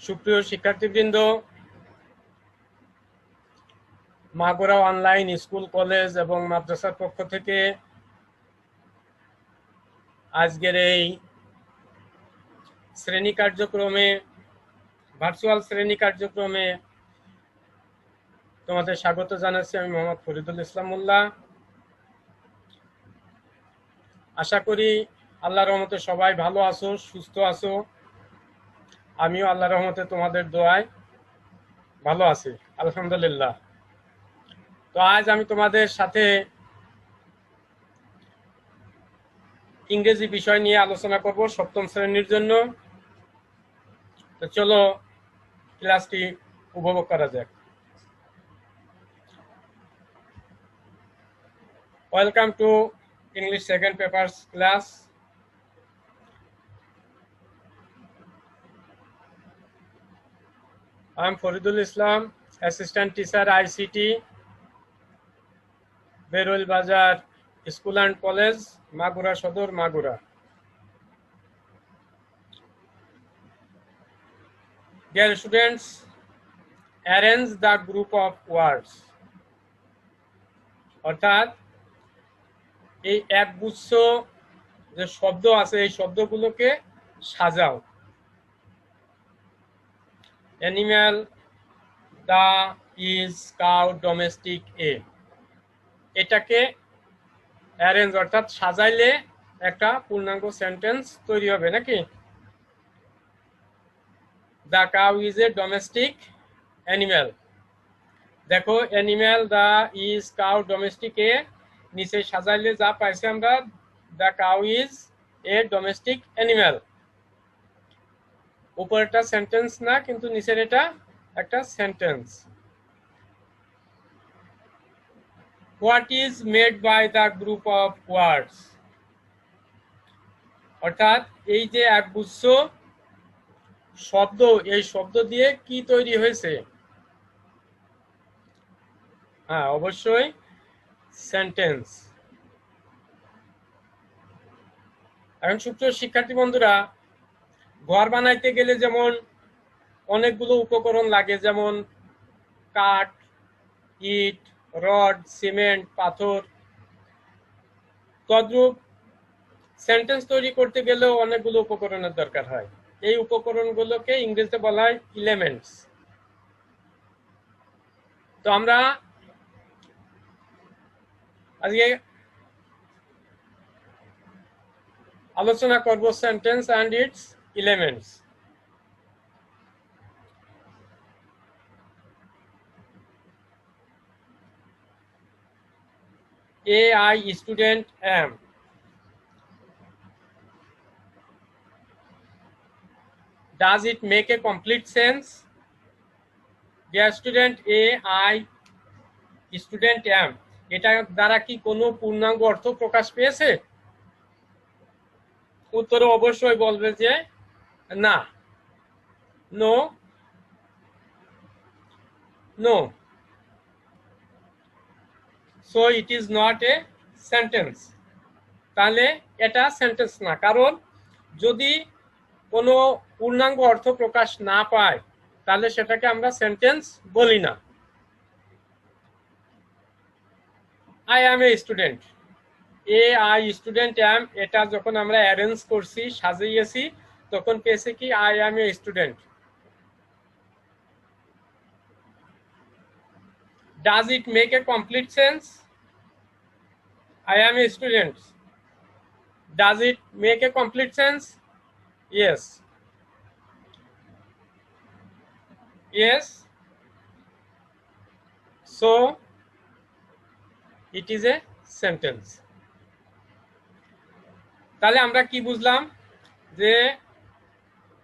সুপ্রিয় শিক্ষার্থীবৃন্দ, Magura online school, college এবং মাদ্রাসার পক্ষ থেকে আজকের এই শ্রেণী কার্যক্রমে, ভার্চুয়াল শ্রেণী কার্যক্রমে তোমাদের স্বাগত জানাচ্ছি। আমি মোহাম্মদ ফরিদুল ইসলাম মোল্লা। আশা করি আল্লাহর রহমতে সবাই ভালো আছো, সুস্থ আছো। আমিও আল্লাহর রহমতে তোমাদের দোয়ায় ভালো আছি, আলহামদুলিল্লাহ। তো আজ আমি তোমাদের সাথে ইংরেজি বিষয় নিয়ে আলোচনা করব সপ্তম শ্রেণীর জন্য। তো চলো ক্লাসটি উপভোগ করা যাক। Welcome to English second papers class. I am Faridul Islam, assistant teacher ICT, Berul Bazar School and College, Magura Sodor, Magura. Dear students, arrange the group of words. অর্থাৎ এই একগুচ্ছ যে শব্দ আছে এই শব্দগুলোকে সাজাও। Animal, the, is, cow, domestic, a, এটাকে অ্যারেঞ্জ অর্থাৎ সাজাইলে একটা পূর্ণাঙ্গ সেন্টেন্স তৈরি হবে নাকি। The cow is a domestic animal. দেখো, animal, the, is, cow, domestic, a, নিচে সাজাইলে যা পাইছি আমরা, the cow is a domestic animal. উপরেরটা সেন্টেন্স না, কিন্তু নিচের এটা একটা sentence. What is made by the group of words, অর্থাৎ এই যে একগুচ্ছ শব্দ, এই শব্দ দিয়ে কি তৈরি হয়েছে? হ্যাঁ, অবশ্যই সেন্টেন্স। এখন সুপ্রিয় শিক্ষার্থী বন্ধুরা, ঘর বানাইতে গেলে যেমন অনেকগুলো উপকরণ লাগে, যেমন কাঠ, ইট, রড, সিমেন্ট, পাথর। তদ্রূপ সেন্টেন্স তৈরি করতে গেলেও অনেকগুলো উপকরণের দরকার হয়। এই উপকরণগুলোকে ইংরেজিতে বলা হয় এলিমেন্টস। তো আমরা আজকে আলোচনা করব sentence and it's elements. I student am. Does it make a complete sense? Dear student, I student am, এটা দ্বারা কি কোনো পূর্ণাঙ্গ অর্থ প্রকাশ পেয়েছে? উত্তরে অবশ্যই বলবে যে না, no, no. So it is not a sentence. তাহলে এটা সেন্টেন্স না, কারণ যদি কোনো পূর্ণাঙ্গ অর্থ প্রকাশ না পায় তাহলে সেটাকে আমরা সেন্টেন্স বলি না। I am a student. I student am, এটা যখন আমরা অ্যারেঞ্জ করছি, সাজিয়েছি, তখন পেয়েছে কি I am a student. Does it make a complete sense? I am a student. Does it make a complete sense? Yes. Yes. So it is a sentence. তাহলে আমরা কি বুঝলাম? যে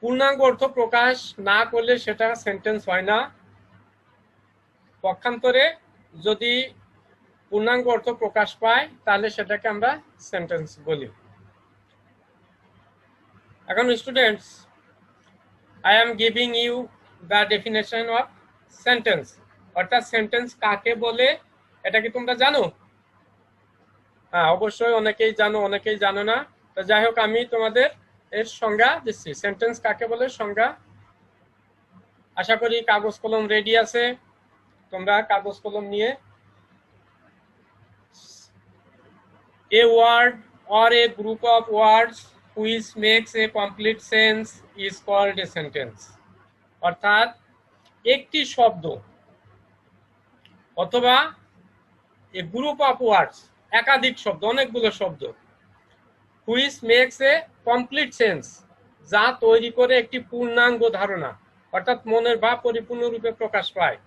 পূর্ণাঙ্গ অর্থ প্রকাশ না করলে সেটা সেন্টেন্স হয় না। পক্ষান্তরে যদি পূর্ণাঙ্গ অর্থ প্রকাশ পায় তাহলে সেটাকে আমরা সেন্টেন্স বলি। এখন students, I am giving you the definition of sentence. অর্থাৎ সেন্টেন্স কাকে বলে এটা কি তোমরা জানো? হ্যাঁ, অবশ্যই অনেকেই জানো, অনেকেই জানো না। তো যাই হোক, আমি তোমাদের এর সংজ্ঞা দিচ্ছি। সেন্টেন্স কাকে বলে সংজ্ঞা: আশা করি কাগজ কলম রেডি আছে, তোমরা কাগজ কলম নিয়ে a word or a group of words which makes a complete sense is called a sentence। অর্থাৎ একটি শব্দ অথবা a group of words, একাধিক শব্দ, অনেকগুলো শব্দ, which makes a complete sense, যা তৈরি করে একটি পূর্ণাঙ্গ ধারণা, অর্থাৎ মনের ভাব পরিপূর্ণরূপে প্রকাশ পায়,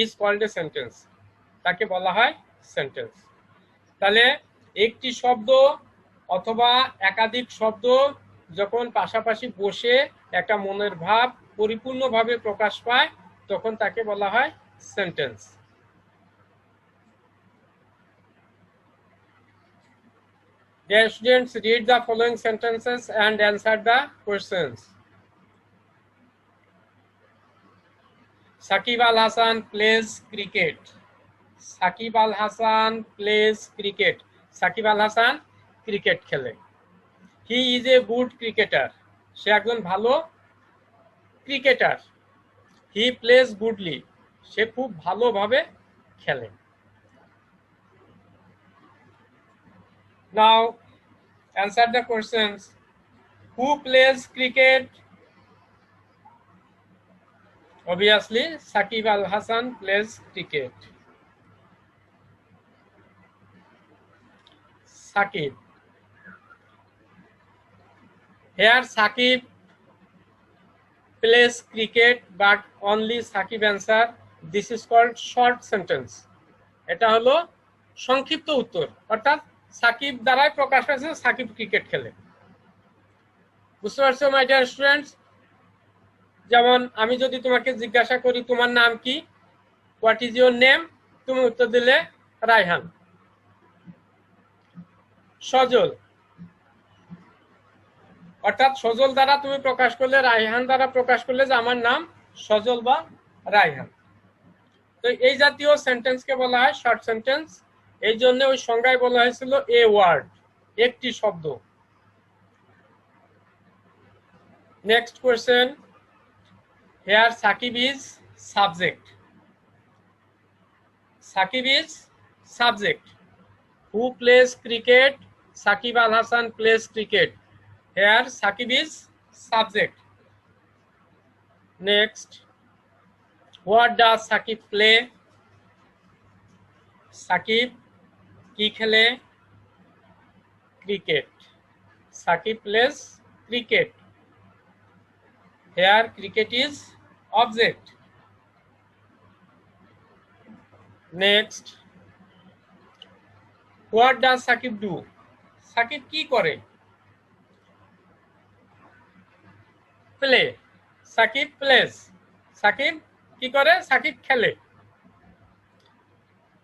is called a sentence, তাকে বলা হয় সেন্টেন্স। তাহলে একটি শব্দ অথবা একাধিক শব্দ যখন পাশাপাশি বসে একটা মনের ভাব পরিপূর্ণভাবে প্রকাশ পায় তখন তাকে বলা হয় sentence. Dear students, read the following sentences and answer the questions. Saqib Al Hasan plays cricket. Saqib Al Hasan plays cricket. Saqib Al Hasan cricket খেলে। He is a good cricketer. সে একজন ভালো ক্রিকেটার। He plays goodly. সে খুব ভালোভাবে খেলে। Now answer the questions. Who plays cricket? Obviously, Saqib Al Hasan plays cricket. Saqib. Here Saqib plays cricket, but only Saqib answer. This is called short sentence. এটা হলো সংক্ষিপ্ত উত্তর, অর্থাৎ সাকিব দ্বারাই প্রকাশ পাচ্ছে সাকিব ক্রিকেট খেলে। বুঝতে পারছো মাই ডিয়ার স্টুডেন্টস? যেমন আমি যদি তোমাকে জিজ্ঞাসা করি তোমার নাম কি, হোয়াট ইজ ইউর নেম, তুমি উত্তর দিলে রায়হান। সজল, অর্থাৎ সজল দ্বারা তুমি প্রকাশ করলে, রায়হান দ্বারা প্রকাশ করলে যে আমার নাম সজল বা রায়হান। তো এই জাতীয় সেন্টেন্সকে বলা হয় শর্ট সেন্টেন্স। এই জন্য ওই সংজ্ঞায় বলা হয়েছিল এ ওয়ার্ড, একটি শব্দ। Next question, here Saqib is subject. Saqib is subject. Who plays cricket? Saqib Al Hasan plays cricket. Here Saqib is subject. Next, what does Saqib play? Saqib ki khele? Cricket. Saqib plays cricket. Here cricket is object. Next, what does Saqib do? Saqib ki kore? Play. Saqib plays. Saqib কি করে? সাকিব খেলে।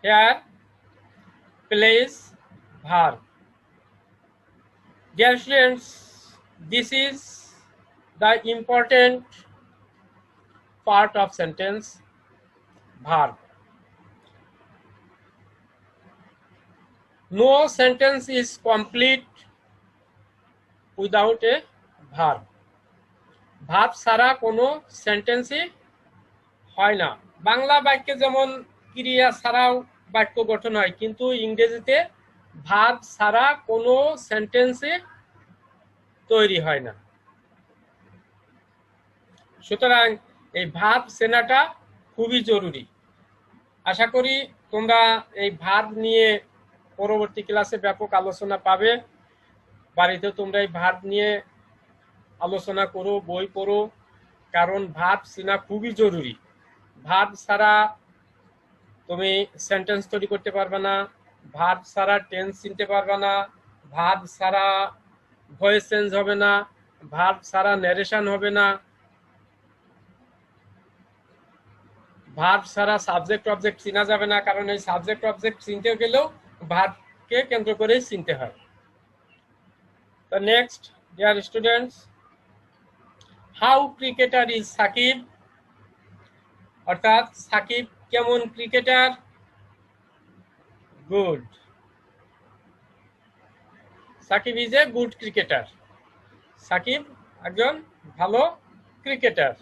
Here plays verb. Dear students, this is the important part of sentence, verb. No sentence is complete without a verb. Verb ছাড়া কোনো সেন্টেন্সই হয় না। বাংলা বাক্যে যেমন ক্রিয়া ছাড়াও বাক্য গঠন হয়, কিন্তু ইংরেজিতে ভার্ব ছাড়া কোনো সেন্টেন্সই তৈরি হয় না। সুতরাং এই ভার্ব চেনাটা খুবই জরুরি। আশা করি তোমরা এই ভার্ব নিয়ে পরবর্তী ক্লাসে ব্যাপক আলোচনা পাবে। বাড়িতে তোমরা এই ভার্ব নিয়ে আলোচনা করো, বই পড়ো, কারণ ভার্ব চেনা খুবই জরুরি। ভার্ব ছাড়া তুমি সেন্টেন্স তৈরি করতে পারবে না, ভার্ব ছাড়া টেন্স চিনতে পারবে না, ভার্ব ছাড়া ভয়েস চেঞ্জ হবে না, ভার্ব ছাড়া ন্যারেশন হবে না, ভার্ব ছাড়া সাবজেক্ট অবজেক্ট চিনা যাবে না, কারণ এই সাবজেক্ট অবজেক্ট চিনতে গেলেও ভার্বকে কেন্দ্র করে চিনতে হয়। তো next, dear students, how cricketer is Saqib? অর্থাৎ সাকিব কেমন cricketer? Good. Saqib is a good cricketer. Saqib একজন ভালো cricketer.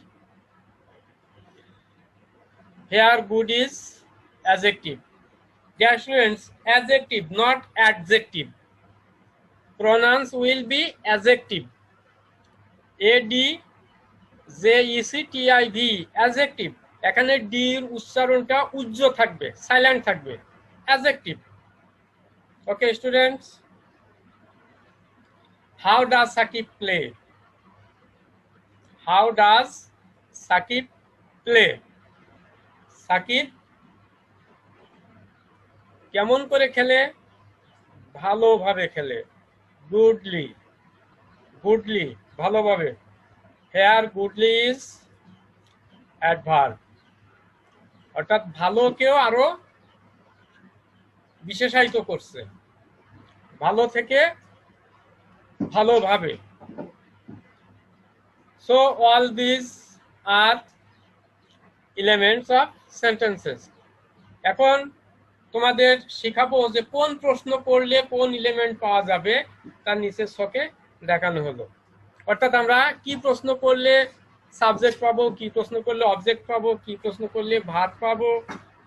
Here good is adjective. Dear students, adjective, not adjective. Pronouns will be adjective. ADJECTIV, adjective. এখানে ডি এর উচ্চারণটা উজ্জ্ব থাকবে, সাইলেন্ট থাকবে, adjective. Okay students, how does Sakib play? How does Sakib play? Shakib কেমন করে খেলে? ভালোভাবে খেলে, গুডলি, গুডলি, ভালোভাবে। হেয়ার গুডলি ইজ অ্যাডভার্ব, অর্থাৎ ভালোকেও আরো বিশেষায়িত করছে, ভালো থেকে ভালোভাবে। So all this are elements of sentences. এখন তোমাদের শেখাবো যে কোন প্রশ্ন করলে কোন এলিমেন্ট পাওয়া যাবে, তার নিচের ছকে দেখানো হলো। অর্থাৎ আমরা কি প্রশ্ন করলে সাবজেক্ট পাবো, কি প্রশ্ন করলে অবজেক্ট পাবো, কি প্রশ্ন করলে ভার্ব পাবো,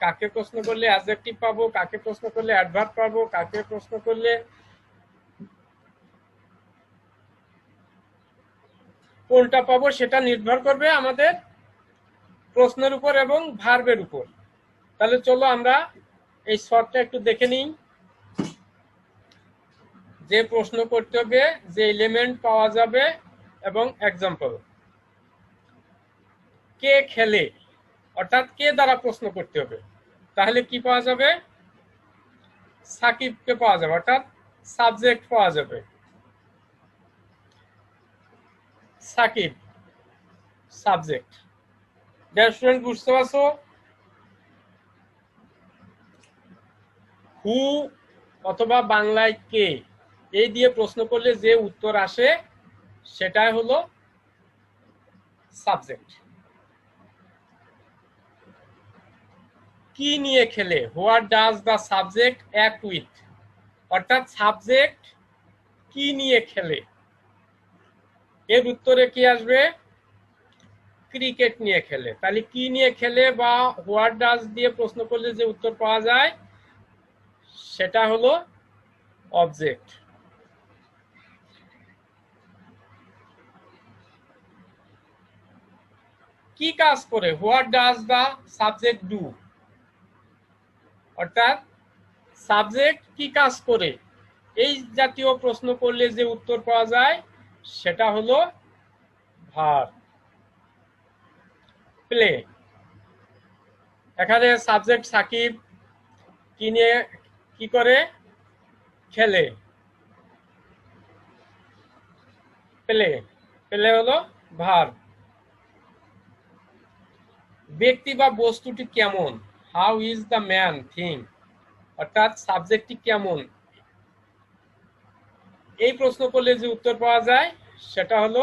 কাকে প্রশ্ন করলে অ্যাডজেক্টিভ পাবো, কাকে প্রশ্ন করলে অ্যাডভার্ব পাবো, কাকে প্রশ্ন করলে কোনটা পাবো, সেটা নির্ভর করবে আমাদের প্রশ্নের উপর এবং ভার্বের উপর। তাহলে চলো আমরা এই শর্টটা একটু দেখে নিই। যে প্রশ্ন করতে হবে, যে এলিমেন্ট পাওয়া যাবে এবং এক্সাম্পল। কে খেলে, অর্থাৎ কে দ্বারা প্রশ্ন করতে হবে, তাহলে কি পাওয়া যাবে? সাকিবকে পাওয়া যাবে, অর্থাৎ সাবজেক্ট পাওয়া যাবে, সাকিব সাবজেক্ট। স্টুডেন্ট বুঝতে পারছো? হু অথবা বাংলায় কে, এই দিয়ে প্রশ্ন করলে যে উত্তর আসে সেটাই হলো সাবজেক্ট। কি নিয়ে খেলে, what does the subject act with, অর্থাৎ সাবজেক্ট কি নিয়ে খেলে, এর উত্তরে কি আসবে? ক্রিকেট নিয়ে খেলে। তাহলে কি নিয়ে খেলে বা হোয়াট ডাজ দিয়ে প্রশ্ন করলে যে উত্তর পাওয়া যায় সেটা হলো অবজেক্ট। কি কাজ করে, what does the subject do, অর্থাৎ সাবজেক্ট কি কাজ করে, এই জাতীয় প্রশ্ন করলে যে উত্তর পাওয়া যায় সেটা হলো ভার্ব। প্লে, এখানে সাবজেক্ট সাকিব কি নিয়ে কি করে, খেলে, প্লে, প্লে হলো ভার্ব। ব্যক্তি বা বস্তুটি কেমন, how is the man thing, অর্থাৎ সাবজেক্টটি কেমন, এই প্রশ্ন করলে যে উত্তর পাওয়া যায় সেটা হলো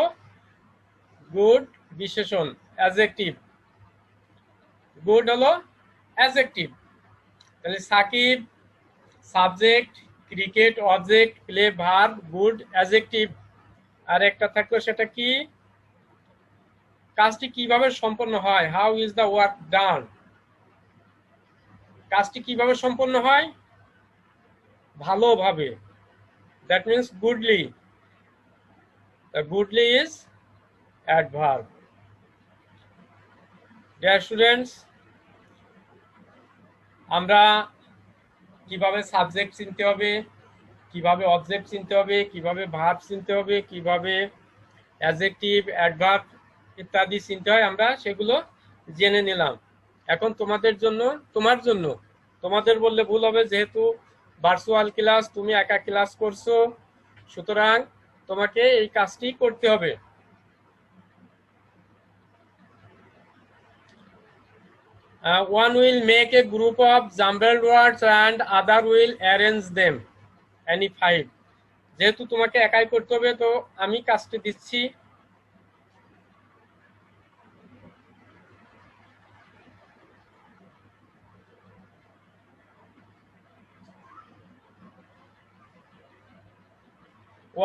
গুড বিশেষণ, অ্যাডজেক্টিভ। গুড হলো অ্যাডজেক্টিভ। তাহলে Sakib subject, cricket object, play verb, good adjective. আর একটা থাকলো সেটা কি, কাজটি কিভাবে সম্পন্ন হয়, how is the work done, কাজটি কিভাবে সম্পন্ন হয়, ভালোভাবে, that means goodly. Goodly is adverb. Dear students, আমরা কিভাবে সাবজেক্ট চিনতে হবে, কিভাবে অবজেক্ট চিনতে হবে, কিভাবে ভার্ব চিনতে হবে, কিভাবে অ্যাডজেক্টিভ, অ্যাডভার্ব ইত্যাদি চিনতে হয়, আমরা সেগুলো জেনে নিলাম। এখন তোমাদের জন্য, তোমাদের বললে ভুল হবে, যেহেতু ভার্চুয়াল ক্লাস, তুমি একা ক্লাস করছো, সুতরাং তোমাকে এই কাজটি করতে হবে। One will make a group of jumbled words and other will arrange them. Any five. যেহেতু তোমাকে একাই করতে হবে, তো আমি কাজটি দিচ্ছি।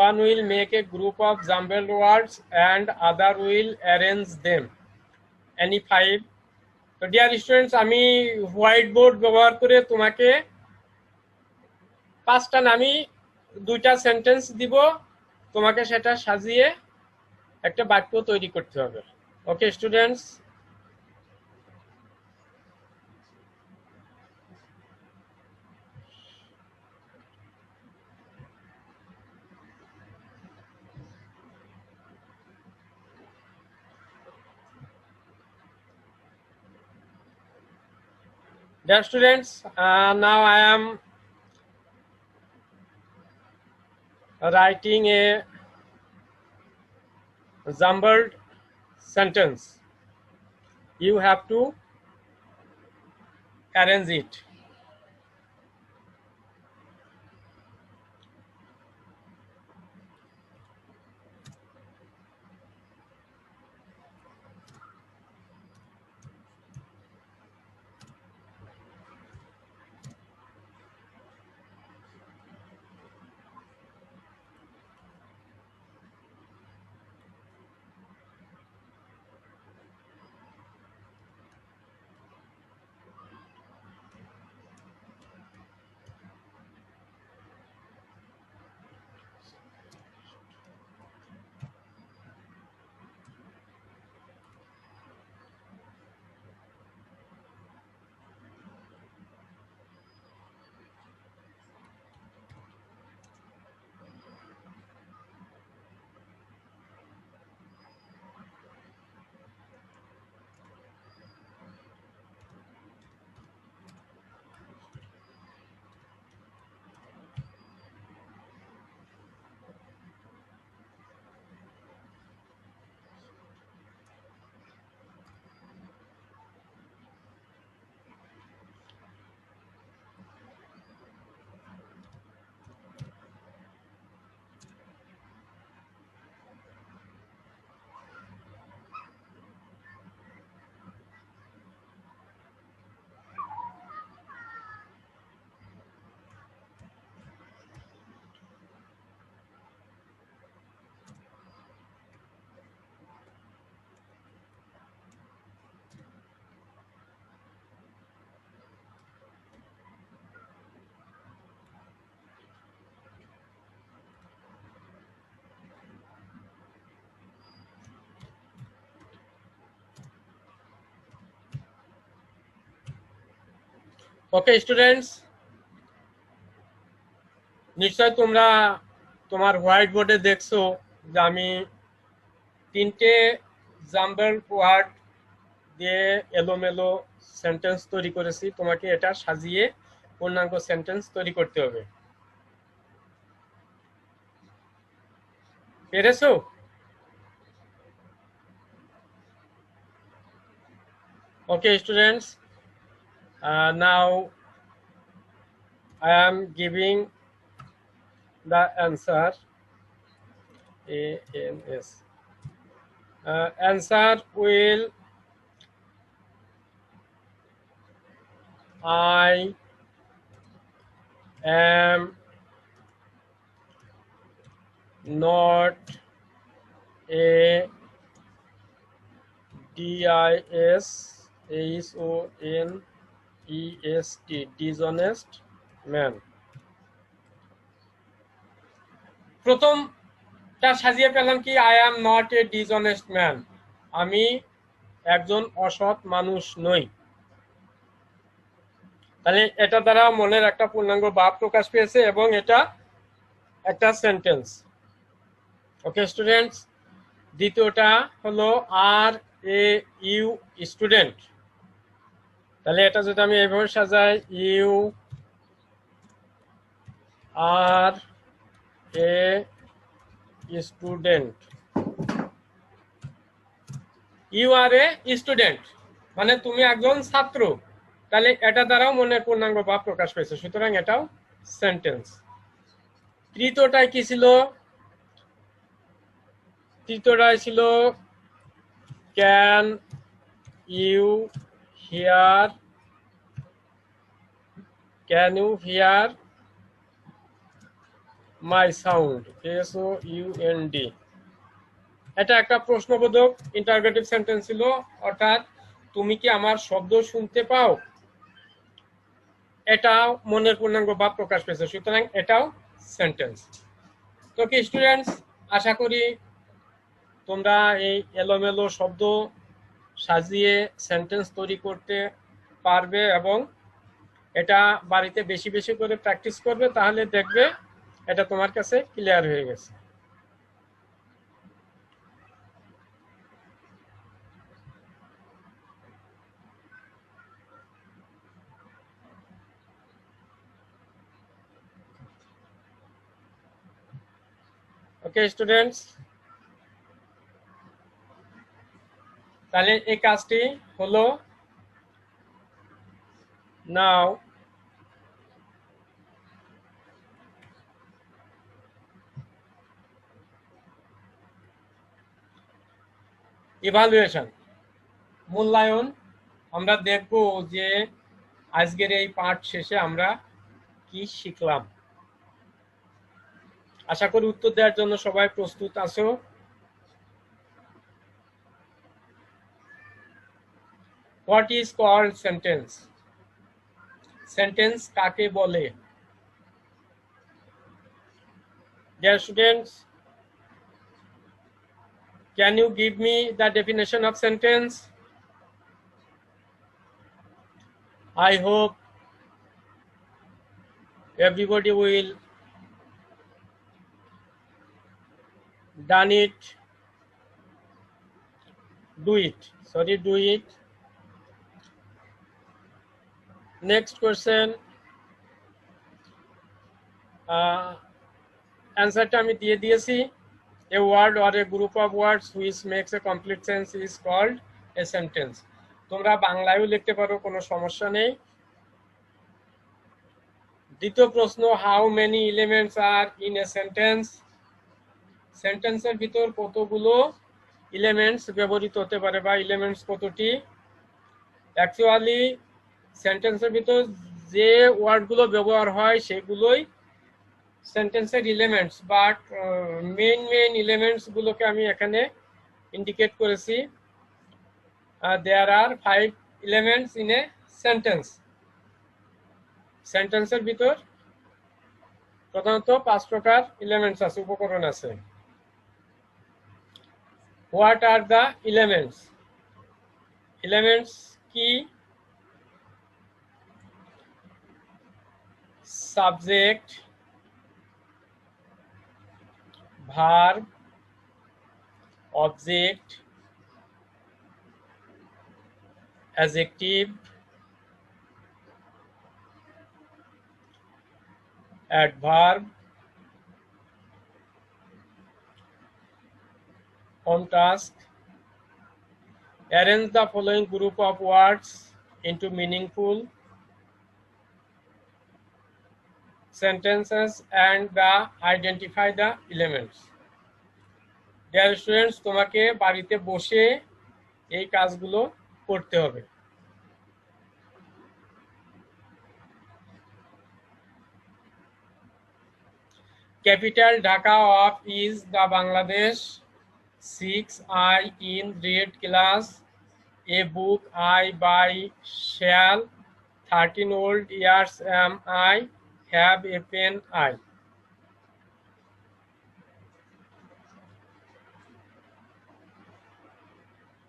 One will make a group of jumbled words and other will arrange them. Any five. তো ডিয়ার স্টুডেন্টস, আমি হোয়াইট বোর্ড ব্যবহার করে তোমাকে 5টা নামি 2টা সেন্টেন্স দিব, তোমাকে সেটা সাজিয়ে একটা বাক্য তৈরি করতে হবে। Okay students? Dear students, now I am writing a jumbled sentence. You have to arrange it. Okay students, নিশ্চয় তোমরা তোমার হোয়াইট বোর্ডে দেখছো যে আমি 3টে জাম্বল ওয়ার্ড দিয়ে এলোমেলো সেন্টেন্স তৈরি করেছি। তোমাকে এটা সাজিয়ে পূর্ণাঙ্গ সেন্টেন্স তৈরি করতে হবে। পেরেছো? Okay students, now I am giving the answer. ANS. Answer will I am not a dishonest dishonest man. প্রথমটা সাজিয়ে পেলাম কি, I am not a dishonest man, আমি একজন অসৎ মানুষ নই। তাহলে এটা দ্বারা মনের একটা পূর্ণাঙ্গ ভাব প্রকাশ পেয়েছে এবং এটা একটা সেন্টেন্স। ওকে স্টুডেন্টস, দ্বিতীয়টা হলো আর এ ইউ স্টুডেন্ট। তাহলে এটা যদি আমি এইভাবে সাজাই, you are a student, you are a student মানে তুমি একজন ছাত্র। তাহলে এটা দ্বারাও মনের পূর্ণাঙ্গ ভাব প্রকাশ পেয়েছে, সুতরাং এটাও সেন্টেন্স। তৃতীয়টাই কি ছিল? তৃতীয়টাই ছিল can you hear my sound, SOUND। এটা একটা প্রশ্নবোধক ইন্টারোগেটিভ সেন্টেন্স ছিল, অর্থাৎ তুমি কি আমার শব্দ শুনতে পাও, এটাও মনের পূর্ণাঙ্গ ভাব প্রকাশ পেয়েছে, সুতরাং এটাও সেন্টেন্স। তো কি স্টুডেন্টস, আশা করি তোমরা এই এলোমেলো শব্দ সাজিয়ে সেন্টেন্স তৈরি করতে পারবে এবং এটা বাড়িতে বেশি বেশি করে প্র্যাকটিস করবে, তাহলে দেখবে এটা তোমার কাছে ক্লিয়ার হয়ে গেছে। ওকে স্টুডেন্টস, তাহলে এই কাজটি হলো। নাও ইভালুয়েশন, মূল্যায়ন। আমরা দেখব যে আজকের এই পাঠ শেষে আমরা কি শিখলাম। আশা করি উত্তর দেওয়ার জন্য সবাই প্রস্তুত আছো। What is called sentence? Sentence কাকে বলে? Dear students, can you give me the definition of sentence? I hope everybody will done it. Do it. Sorry, do it. Next question. Answerটা আমি দিয়ে দিয়েছি। A word or a group of words which makes a complete sense is called a sentence. তোমরা বাংলায়ও লিখতে পারো, কোনো সমস্যা নেই। দ্বিতীয় প্রশ্ন, how many elements are in a sentence? সেন্টেন্সের ভিতর কতগুলো এলিমেন্টস ব্যবহৃত হতে পারে বা এলিমেন্টস কতটি? অ্যাকচুয়ালি সেন্টেন্সের ভিতর যে ওয়ার্ডগুলো ব্যবহার হয় সেগুলোই সেন্টেন্সের এলিমেন্টস, বাট মেইন এলিমেন্টস গুলোকে আমি এখানে ইন্ডিকেট করেছি। There are 5 elements in a sentence. সেন্টেন্সের ভিতর প্রধানত 5 প্রকার এলিমেন্টস আছে, উপকরণ আছে। What are the elements? Elements কি? Subject, verb, object, adjective, adverb, on task. Arrange the following group of words into meaningful sentences and identify the elements. Dear students, তোমাকে বাড়িতে বসে এই কাজগুলো করতে হবে। Capital Dhaka of is the Bangladesh. 6 I in read class. A book I buy shall. 13 old years am I. Have a pen I.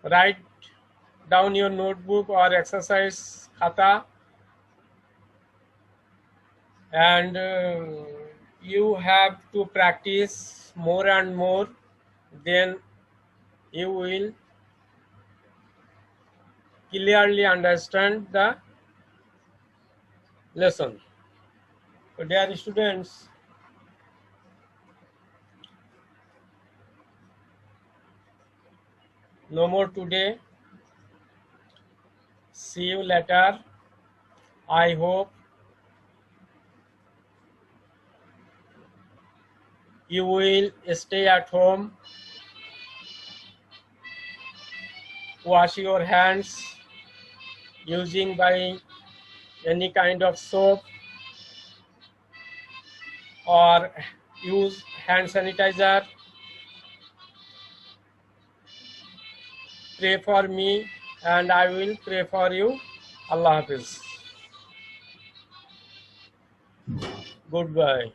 Write down your notebook or exercise khata, and you have to practice more and more, then you will clearly understand the lesson. So dear students, no more today. See you later. I hope you will stay at home, wash your hands using by any kind of soap or use hand sanitizer. Pray for me and I will pray for you. Allah Hafiz. Goodbye.